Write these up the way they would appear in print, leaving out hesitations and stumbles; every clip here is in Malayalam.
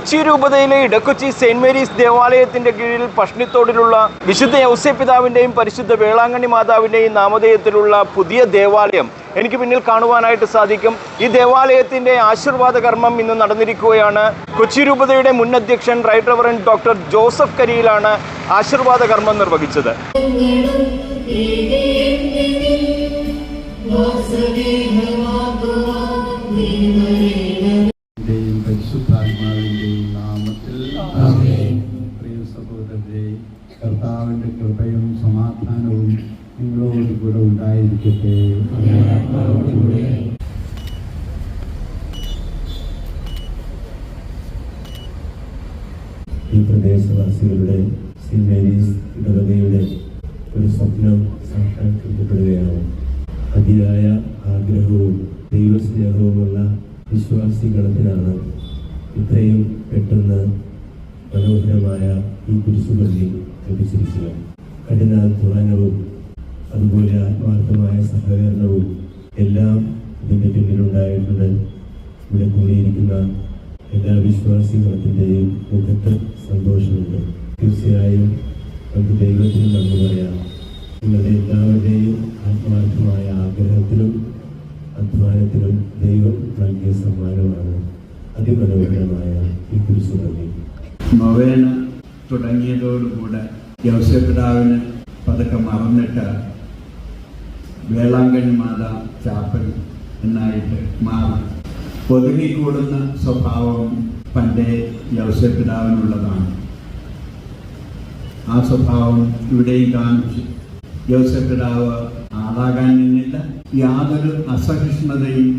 കൊച്ചി രൂപതയിലെ ഇടക്കൊച്ചി സെയിന്റ് മേരീസ് ദേവാലയത്തിന്റെ കീഴിൽ പഷ്ണിത്തോടിലുള്ള വിശുദ്ധ യൗസേപ്പിതാവിന്റെയും പരിശുദ്ധ വേളാങ്കണ്ണി മാതാവിന്റെയും നാമധേയത്തിലുള്ള പുതിയ ദേവാലയം എനിക്ക് പിന്നിൽ കാണുവാനായിട്ട് സാധിക്കും. ഈ ദേവാലയത്തിന്റെ ആശീർവാദ കർമ്മം ഇന്ന് നടന്നിരിക്കുകയാണ്. കൊച്ചി രൂപതയുടെ മുൻ അധ്യക്ഷൻ റൈറ്റ് റവറൻഡ് ഡോക്ടർ ജോസഫ് കരിയിലാണ് ആശീർവാദ കർമ്മം നിർവഹിച്ചത്. പരിശുദ്ധാത്മാവിന്റെയും നാമത്തിൽ പ്രിയ സഹോദരരെ, കർത്താവിന്റെ കൃപയും സമാധാനവും നിങ്ങളോട് കൂടെ ഉണ്ടായിരിക്കട്ടെ. ഈ പ്രദേശവാസികളുടെ സെന്റ് മേരീസ് ഇടവകയുടെ ഒരു സ്വപ്നം സാക്ഷാത്കരിക്കപ്പെടുകയാണ്. അതിയായ ആഗ്രഹവും ദൈവസ്നേഹവുമുള്ള വിശ്വാസികളത്തിനാണ് ഇത്രയും പെട്ടെന്ന് മനോഹരമായ ഈ കുരിശുപള്ളി ലഭിച്ചിരിക്കുക. കഠിനാധ്വാനവും അതുപോലെ ആത്മാർത്ഥമായ സഹകരണവും എല്ലാം ഇതിൻ്റെ പിന്നിലുണ്ടായിട്ടുണ്ട്. ഇവിടെ കൂടിയിരിക്കുന്ന എല്ലാ വിശ്വാസികളത്തിൻ്റെയും മുഖത്ത് സന്തോഷമുണ്ട്. തീർച്ചയായും നമുക്ക് ദൈവത്തിന് നന്ദി പറയാം. നിങ്ങളുടെ എല്ലാവരുടെയും ആത്മാർത്ഥമായ ആഗ്രഹത്തിലും അധ്വാനത്തിലും ദൈവം നൽകിയ സമ്മാനമാണ് അതിമനോഹരമായ ഈ കുരിശുപള്ളി. നൊവേന തുടങ്ങിയതോടുകൂടെ യൗസേപ്പിതാവിന് പതുക്കെ മറന്നിട്ട് വേളാങ്കണ്ണി മാതാ ചാപ്പൽ എന്നായിട്ട് മാറി. ഒതുങ്ങിക്കൂടുന്ന സ്വഭാവം പണ്ടേ യൗസേപ്പിതാവിനുള്ളതാണ്. ആ സ്വഭാവം ഇവിടെയും കാണിച്ചു. യൗസേപ്പിതാവ് ആളാകാൻ നിന്നില്ല, യാതൊരു അസഹിഷ്ണുതയും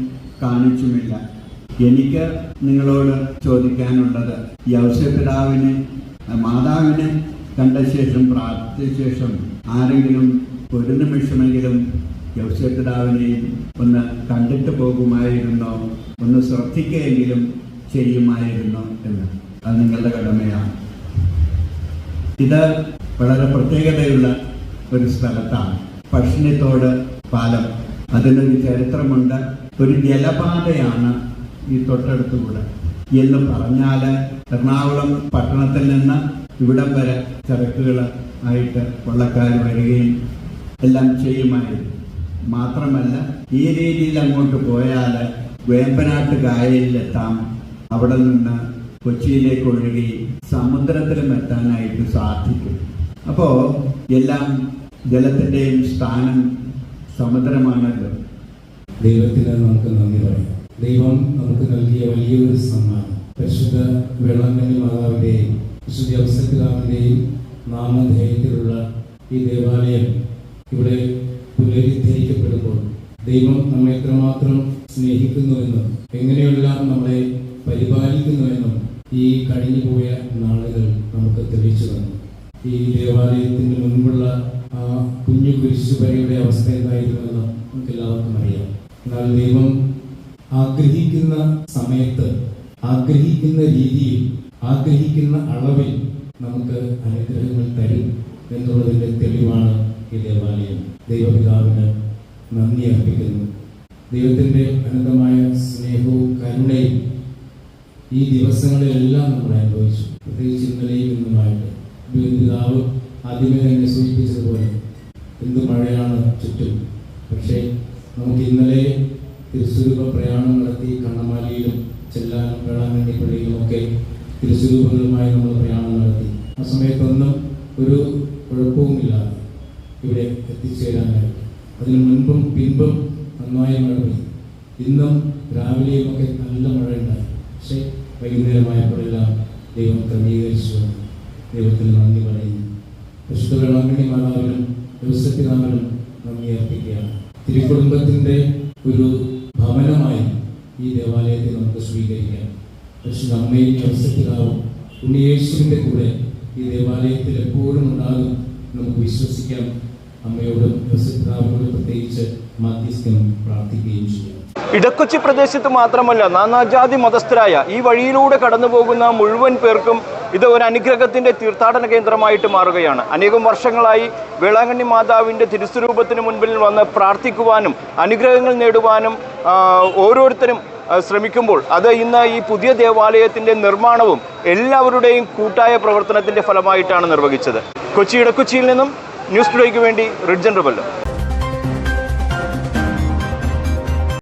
കാണിച്ചുമില്ല. എനിക്ക് നിങ്ങളോട് ചോദിക്കാനുള്ളത്, യൗസേപ്പിതാവിനെ മാതാവിനെ കണ്ട ശേഷം പ്രാർത്ഥിച്ച ശേഷം ആരെങ്കിലും ഒരു നിമിഷമെങ്കിലും യൗസേപ്പിതാവിനെയും ഒന്ന് കണ്ടിട്ട് പോകുമായിരുന്നോ, ഒന്ന് ശ്രദ്ധിക്കുകയെങ്കിലും ചെയ്യുമായിരുന്നോ എന്ന്? അത് നിങ്ങളുടെ കടമയാണ്. ഇത് വളരെ പ്രത്യേകതയുള്ള ഒരു സ്ഥലത്താണ് പഷ്ണിത്തോട് പാലം. അതിനൊരു ചരിത്രമുണ്ട്. ഒരു ജലപാതയാണ് ഈ തൊട്ടടുത്തുകൂടെ എന്ന് പറഞ്ഞാൽ എറണാകുളം പട്ടണത്തിൽ നിന്ന് ഇവിടം വരെ ചരക്കുകൾ ആയിട്ട് വള്ളക്കാർ വരികയും എല്ലാം ചെയ്യുമായിരുന്നു. മാത്രമല്ല, ഈ രീതിയിൽ അങ്ങോട്ട് പോയാൽ വേമ്പനാട്ട് കായലിലെത്താം. അവിടെ നിന്ന് കൊച്ചിയിലേക്ക് ഒഴുകി സമുദ്രത്തിലും എത്താനായിട്ട് സാധിക്കും. അപ്പോൾ എല്ലാം ജലത്തിൻ്റെയും സ്ഥാനം സമുദ്രമാണല്ലോ. ദൈവത്തിന് നമുക്ക് നന്ദി പറയാം. ദൈവം നമുക്ക് നൽകിയ വലിയൊരു സമ്മാനം പരിശുദ്ധ വേളാങ്കണ്ണി മാതാവിൻ്റെയും വിശുദ്ധ യൗസേപ്പിതാവിൻ്റെയും നാമധേയത്തിലുള്ള ഈ ദേവാലയം ഇവിടെ പുനരുദ്ധരിക്കപ്പെടുമ്പോൾ ദൈവം നമ്മെ എത്രമാത്രം സ്നേഹിക്കുന്നുവെന്നും എങ്ങനെയെല്ലാം നമ്മളെ പരിപാലിക്കുന്നുവെന്നും ഈ കഴിഞ്ഞു പോയ നാളുകൾ നമുക്ക് തെളിയിച്ചു തന്നു. ഈ ദേവാലയത്തിന് മുൻപുള്ള ആ കുഞ്ഞു കുരിശുപരയുടെ അവസ്ഥ എന്തായിരുന്നുവെന്ന് നമുക്ക് എല്ലാവർക്കും അറിയാം. എന്നാൽ ദൈവം ആഗ്രഹിക്കുന്ന സമയത്ത്, ആഗ്രഹിക്കുന്ന രീതിയിൽ, ആഗ്രഹിക്കുന്ന അളവിൽ നമുക്ക് അനുഗ്രഹങ്ങൾ തരും എന്നുള്ളതിൻ്റെ തെളിവാണ് ഈ ദേവാലയം. ദൈവപിതാവിന് നന്ദി അർപ്പിക്കുന്നു. ദൈവത്തിൻ്റെ അനന്തമായ സ്നേഹവും കരുണയും ഈ ദിവസങ്ങളിലെല്ലാം നമ്മൾ അനുഭവിച്ചു. പ്രത്യേകിച്ച് ഇന്നലെയും ഇന്നുമായിട്ട് പിതാവ് ആദ്യമേ തന്നെ സൂചിപ്പിച്ചതുപോലെ എന്ത് മഴയാണ് ചുറ്റും. പക്ഷേ നമുക്ക് ഇന്നലെ തിരുസ്വരൂപ പ്രയാണം നടത്തി കണ്ണമാലിയിലും ചെല്ലാനും വേളാങ്കണ്ണി പള്ളിയിലുമൊക്കെ തിരുസ്വരൂപങ്ങളുമായി നമ്മൾ പ്രയാണം നടത്തി. ആ സമയത്തൊന്നും ഒരു കുഴപ്പവുമില്ലാതെ ഇവിടെ എത്തിച്ചേരാനായിട്ട്. അതിന് മുൻപും പിൻപും നന്നായി മഴ പെയ്യും. ഇന്നും രാവിലെയുമൊക്കെ നല്ല മഴയുണ്ടായി. പക്ഷേ വൈകുന്നേരമായപ്പോഴെല്ലാം ദൈവം ക്രമീകരിച്ചു. ദൈവത്തിന് നന്ദി പറയുന്നു. വിശുദ്ധ വേളാങ്കണ്ണി മാതാവിനും യൗസേപ്പിതാവിനും നന്ദി അർപ്പിക്കുകയാണ്. തിരുക്കുടുംബത്തിൻ്റെ ഒരു ഭവനമായി ഈ ദേവാലയത്തെ നമുക്ക് സ്വീകരിക്കാം. വിശുദ്ധ അമ്മയും യൗസേപ്പിതാവും ഉണ്ണിയേശുവിൻ്റെ കൂടെ ഈ ദേവാലയത്തിൽ എപ്പോഴും ഉണ്ടാകും നമുക്ക് വിശ്വസിക്കാം. അമ്മയോടും യൗസേപ്പിതാവിനോടും പ്രത്യേകിച്ച് മാധ്യസ്ഥം പ്രാർത്ഥിക്കുകയും ചെയ്യാം. ഇടക്കൊച്ചി പ്രദേശത്ത് മാത്രമല്ല, നാനാജാതി മതസ്ഥരായ ഈ വഴിയിലൂടെ കടന്നു പോകുന്ന മുഴുവൻ പേർക്കും ഇത് ഒരു അനുഗ്രഹത്തിൻ്റെ തീർത്ഥാടന കേന്ദ്രമായിട്ട് മാറുകയാണ്. അനേകം വർഷങ്ങളായി വേളാങ്കണ്ണി മാതാവിൻ്റെ തിരുസ്വരൂപത്തിന് മുൻപിൽ വന്ന് പ്രാർത്ഥിക്കുവാനും അനുഗ്രഹങ്ങൾ നേടുവാനും ഓരോരുത്തരും ശ്രമിക്കുമ്പോൾ അത് ഇന്ന് ഈ പുതിയ ദേവാലയത്തിൻ്റെ നിർമ്മാണവും എല്ലാവരുടെയും കൂട്ടായ പ്രവർത്തനത്തിൻ്റെ ഫലമായിട്ടാണ് നിർവഹിച്ചത്. കൊച്ചി ഇടക്കൊച്ചിയിൽ നിന്നും ന്യൂസ് ടുഡേക്ക് വേണ്ടി റിഡ്ജൻ റബല്ലോ.